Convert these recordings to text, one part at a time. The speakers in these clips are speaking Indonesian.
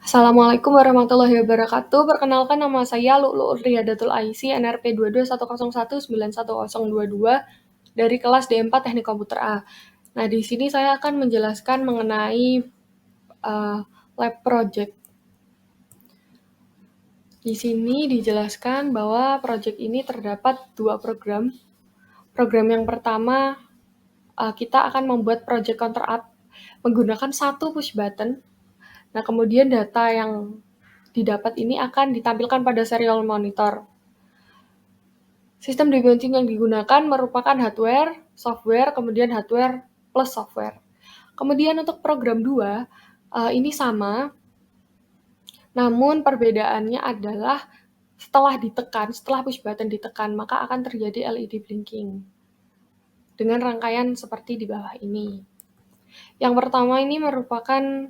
Assalamualaikum warahmatullahi wabarakatuh. Perkenalkan nama saya Lu'lu Riyadatul Aisy, NRP 2210191022 dari kelas D4 Teknik Komputer A. Nah, di sini saya akan menjelaskan mengenai lab project. Di sini dijelaskan bahwa project ini terdapat dua program. Program yang pertama, kita akan membuat project counter up menggunakan satu push button. Nah, kemudian data yang didapat ini akan ditampilkan pada serial monitor. Sistem debunking yang digunakan merupakan hardware, software, kemudian hardware plus software. Kemudian untuk program 2, ini sama, namun perbedaannya adalah setelah push button ditekan, maka akan terjadi LED blinking dengan rangkaian seperti di bawah ini. Yang pertama ini merupakan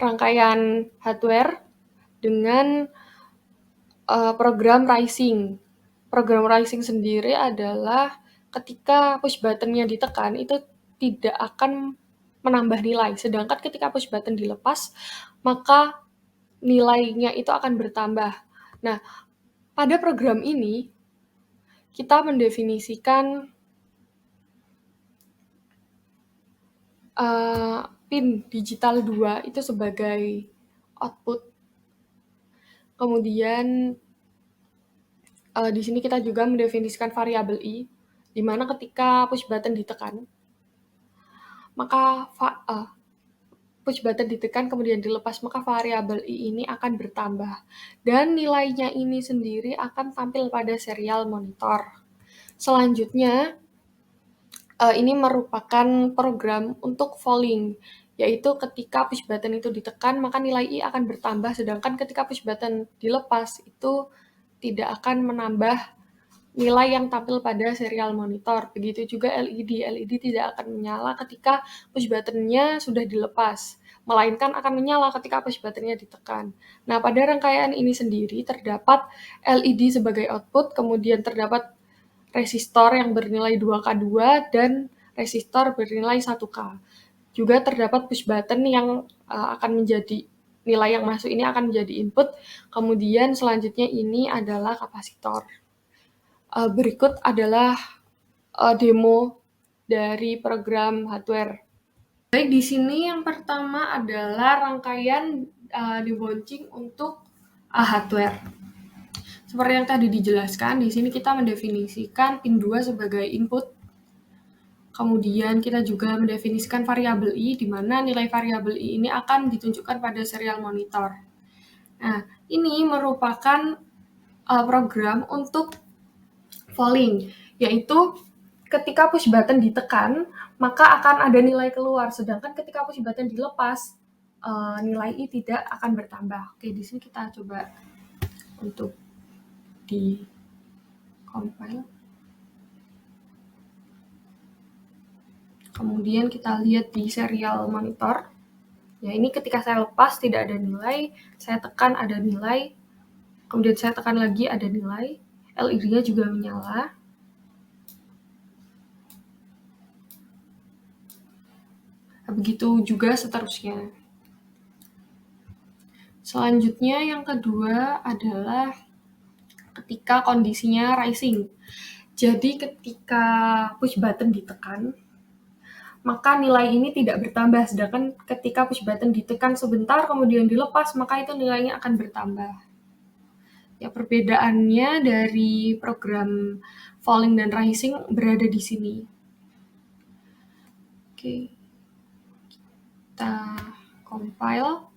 rangkaian hardware dengan program rising. Program rising sendiri adalah ketika push button-nya ditekan itu tidak akan menambah nilai, sedangkan ketika push button dilepas, maka nilainya itu akan bertambah. Nah, pada program ini kita mendefinisikan pin digital 2 itu sebagai output. Kemudian di sini kita juga mendefinisikan variabel i, di mana ketika push button ditekan, maka push button ditekan kemudian dilepas, maka variabel i ini akan bertambah. Dan nilainya ini sendiri akan tampil pada serial monitor. Selanjutnya, ini merupakan program untuk falling, yaitu ketika push button itu ditekan, maka nilai i akan bertambah, sedangkan ketika push button dilepas, itu tidak akan menambah nilai yang tampil pada serial monitor. Begitu juga LED. LED tidak akan menyala ketika push button-nya sudah dilepas, melainkan akan menyala ketika push button-nya ditekan. Nah, pada rangkaian ini sendiri terdapat LED sebagai output, kemudian terdapat resistor yang bernilai 2K2 dan resistor bernilai 1K. Juga terdapat push button yang akan menjadi nilai yang masuk ini akan menjadi input, kemudian selanjutnya ini adalah kapasitor. Berikut adalah demo dari program hardware. Baik, di sini yang pertama adalah rangkaian debunking untuk hardware. Seperti yang tadi dijelaskan, di sini kita mendefinisikan pin 2 sebagai input. Kemudian kita juga mendefinisikan variabel i, di mana nilai variabel i ini akan ditunjukkan pada serial monitor. Nah, ini merupakan program untuk falling, yaitu ketika push button ditekan, maka akan ada nilai keluar, sedangkan ketika push button dilepas, nilai i tidak akan bertambah. Oke, di sini kita coba untuk di compile. Kemudian kita lihat di serial monitor. Ya, ini ketika saya lepas tidak ada nilai, saya tekan ada nilai, kemudian saya tekan lagi ada nilai, LED-nya juga menyala. Begitu juga seterusnya. Selanjutnya yang kedua adalah ketika kondisinya rising. Jadi ketika push button ditekan, maka nilai ini tidak bertambah, sedangkan ketika push button ditekan sebentar kemudian dilepas, maka itu nilainya akan bertambah. Ya, perbedaannya dari program falling dan rising berada di sini. Oke, kita compile.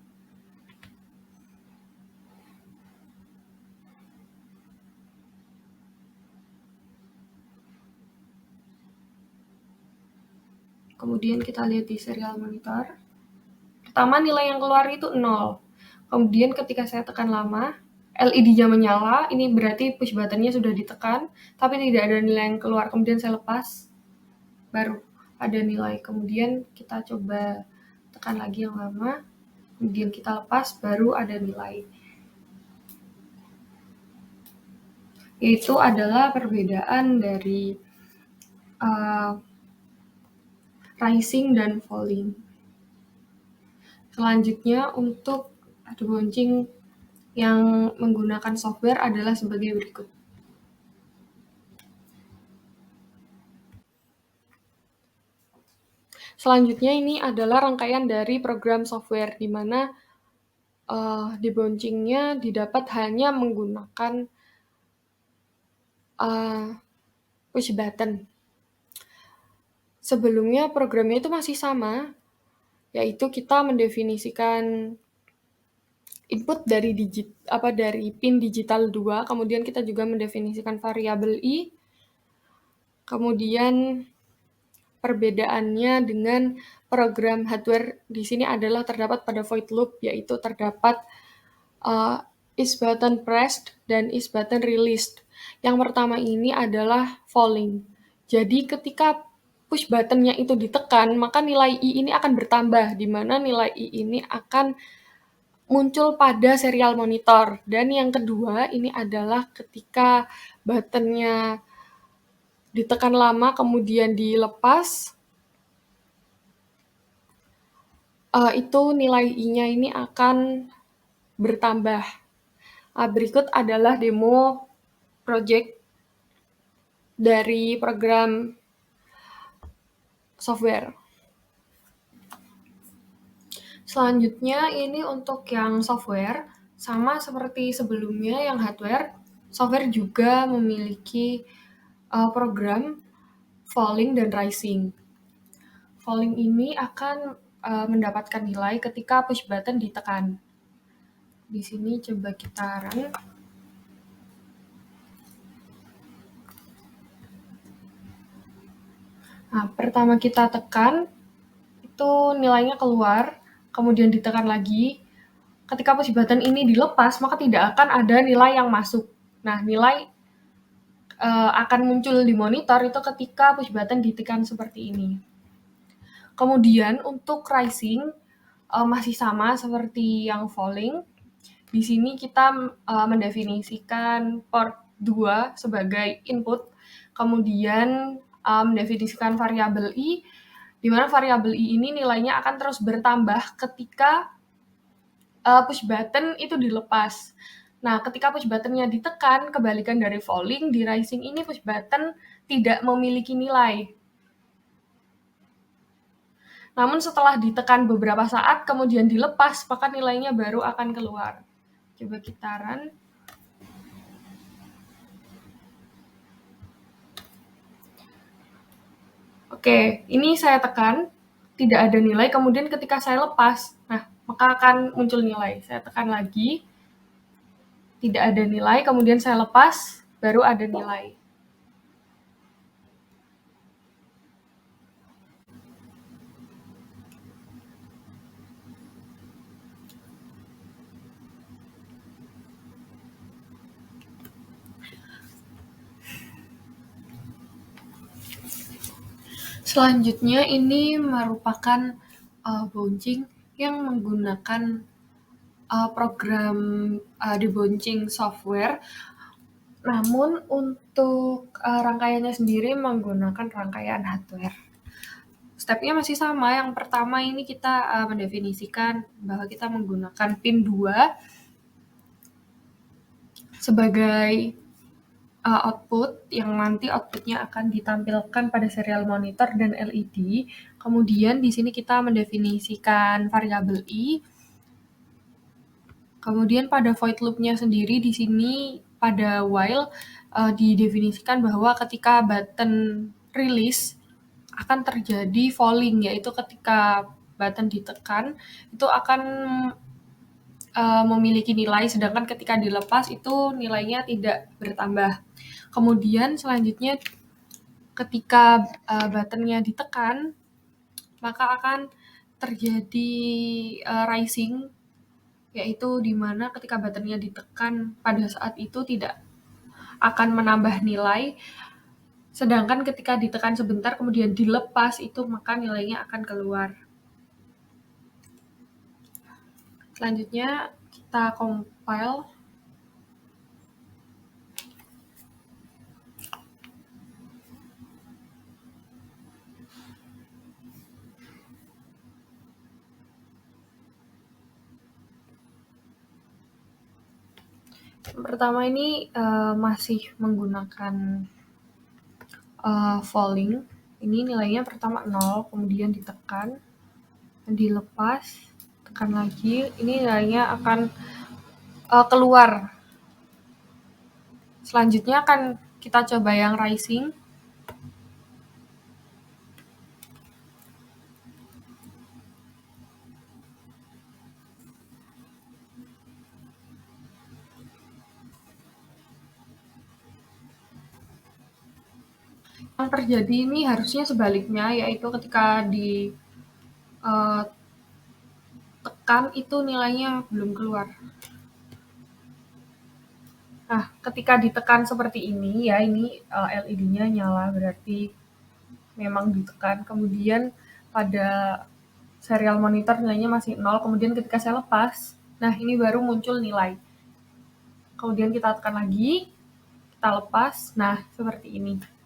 Kemudian kita lihat di serial monitor. Pertama nilai yang keluar itu 0. Kemudian ketika saya tekan lama, LED-nya menyala, ini berarti push button-nya sudah ditekan, tapi tidak ada nilai yang keluar. Kemudian saya lepas, baru ada nilai. Kemudian kita coba tekan lagi yang lama, kemudian kita lepas, baru ada nilai. Itu adalah perbedaan dari rising dan falling. Selanjutnya untuk debouching yang menggunakan software adalah sebagai berikut. Selanjutnya ini adalah rangkaian dari program software, di mana debouching-nya didapat hanya menggunakan push button. Sebelumnya programnya itu masih sama, yaitu kita mendefinisikan input dari pin digital 2, kemudian kita juga mendefinisikan variabel i, kemudian perbedaannya dengan program hardware di sini adalah terdapat pada void loop, yaitu terdapat is button pressed dan is button released. Yang pertama ini adalah falling. Jadi ketika push buttonnya itu ditekan, maka nilai i ini akan bertambah, di mana nilai i ini akan muncul pada serial monitor. Dan yang kedua ini adalah ketika buttonnya ditekan lama kemudian dilepas, itu nilai i-nya ini akan bertambah. Berikut adalah demo project dari program software. Selanjutnya ini untuk yang software, sama seperti sebelumnya yang hardware, software juga memiliki program falling dan rising. Falling ini akan mendapatkan nilai ketika push button ditekan. Di sini coba kita run. Nah, pertama kita tekan, itu nilainya keluar, kemudian ditekan lagi. Ketika push button ini dilepas, maka tidak akan ada nilai yang masuk. Nah, nilai akan muncul di monitor itu ketika push button ditekan seperti ini. Kemudian untuk rising masih sama seperti yang falling. Di sini kita mendefinisikan port 2 sebagai input, kemudian mendefinisikan variabel i, di mana variabel i ini nilainya akan terus bertambah ketika push button itu dilepas. Nah, ketika push button-nya ditekan, kebalikan dari falling, di rising ini push button tidak memiliki nilai. Namun setelah ditekan beberapa saat, kemudian dilepas, maka nilainya baru akan keluar. Coba kita run. Oke, ini saya tekan, tidak ada nilai, kemudian ketika saya lepas, nah, maka akan muncul nilai. Saya tekan lagi, tidak ada nilai, kemudian saya lepas, baru ada nilai. Selanjutnya ini merupakan bouncing yang menggunakan program debouching software, namun untuk rangkaiannya sendiri menggunakan rangkaian hardware. Stepnya masih sama. Yang pertama ini kita mendefinisikan bahwa kita menggunakan pin 2 sebagai output, yang nanti outputnya akan ditampilkan pada serial monitor dan LED. Kemudian di sini kita mendefinisikan variabel i. Kemudian pada void loop-nya sendiri di sini pada while didefinisikan bahwa ketika button release akan terjadi falling, yaitu ketika button ditekan itu akan memiliki nilai, sedangkan ketika dilepas itu nilainya tidak bertambah. Kemudian selanjutnya ketika button-nya ditekan, maka akan terjadi rising, yaitu di mana ketika button-nya ditekan pada saat itu tidak akan menambah nilai, sedangkan ketika ditekan sebentar kemudian dilepas itu maka nilainya akan keluar. Selanjutnya kita compile. Pertama ini masih menggunakan falling. Ini nilainya pertama 0, kemudian ditekan, dilepas, tekan lagi. Ini nilainya akan keluar. Selanjutnya akan kita coba yang rising. Yang terjadi ini harusnya sebaliknya, yaitu ketika ditekan itu nilainya belum keluar. Nah, ketika ditekan seperti ini ya, ini LED-nya nyala, berarti memang ditekan. Kemudian pada serial monitor nilainya masih 0, kemudian ketika saya lepas, nah ini baru muncul nilai. Kemudian kita tekan lagi, kita lepas, nah seperti ini.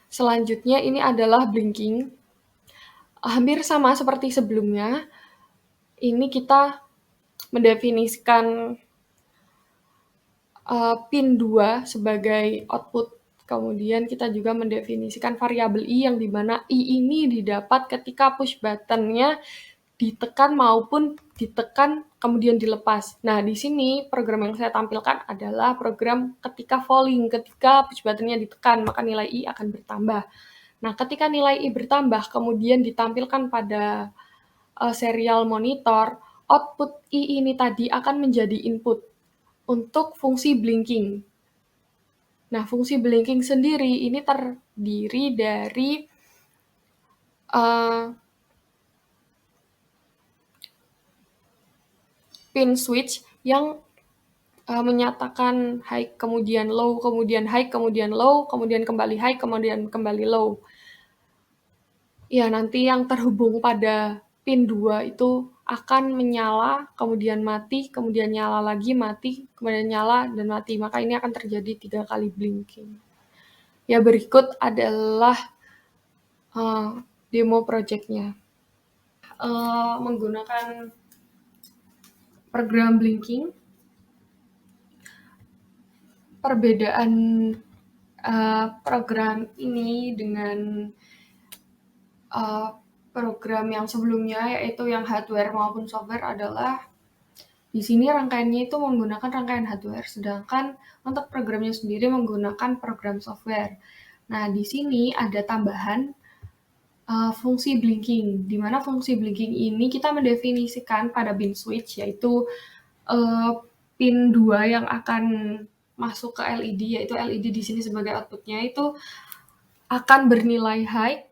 Selanjutnya ini adalah blinking. Hampir sama seperti sebelumnya, ini kita mendefinisikan pin 2 sebagai output. Kemudian kita juga mendefinisikan variabel i yang dimana i ini didapat ketika push button-nya ditekan maupun ditekan kemudian dilepas. Nah, di sini program yang saya tampilkan adalah program ketika falling, ketika push button-nya ditekan, maka nilai i akan bertambah. Nah, ketika nilai i bertambah kemudian ditampilkan pada serial monitor, output i ini tadi akan menjadi input untuk fungsi blinking. Nah, fungsi blinking sendiri ini terdiri dari pin switch yang menyatakan high, kemudian low, kemudian high, kemudian low, kemudian kembali high, kemudian kembali low. Ya, nanti yang terhubung pada pin 2 itu akan menyala, kemudian mati, kemudian nyala lagi, mati, kemudian nyala, dan mati. Maka ini akan terjadi 3 kali blinking. Ya, berikut adalah demo project-nya. Menggunakan program blinking, perbedaan program ini dengan program yang sebelumnya, yaitu yang hardware maupun software, adalah di sini rangkaiannya itu menggunakan rangkaian hardware, sedangkan untuk programnya sendiri menggunakan program software. Nah, di sini ada tambahan fungsi blinking, di mana fungsi blinking ini kita mendefinisikan pada bin switch, yaitu pin 2 yang akan masuk ke LED, yaitu LED di sini sebagai outputnya itu akan bernilai high,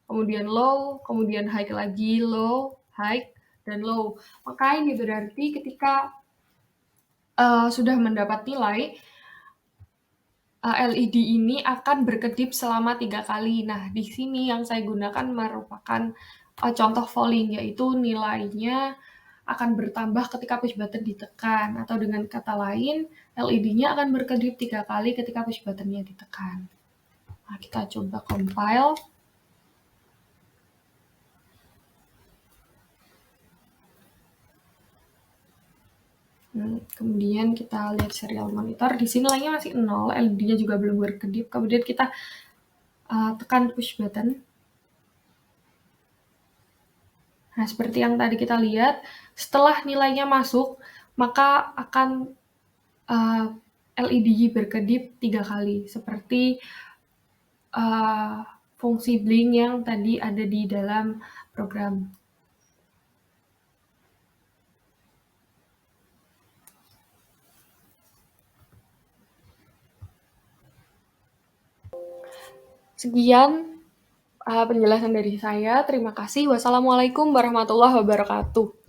kemudian low, kemudian high lagi, low, high, dan low. Maka ini berarti ketika sudah mendapat nilai, LED ini akan berkedip selama 3 kali. Nah, di sini yang saya gunakan merupakan contoh falling, yaitu nilainya akan bertambah ketika push button ditekan, atau dengan kata lain, LED-nya akan berkedip 3 kali ketika push button-nya ditekan. Nah, kita coba compile. Kemudian kita lihat serial monitor, di sini nilainya masih 0, LED-nya juga belum berkedip. Kemudian kita tekan push button. Nah, seperti yang tadi kita lihat, setelah nilainya masuk, maka akan LED berkedip 3 kali, seperti fungsi blink yang tadi ada di dalam program. Sekian penjelasan dari saya. Terima kasih. Wassalamualaikum warahmatullahi wabarakatuh.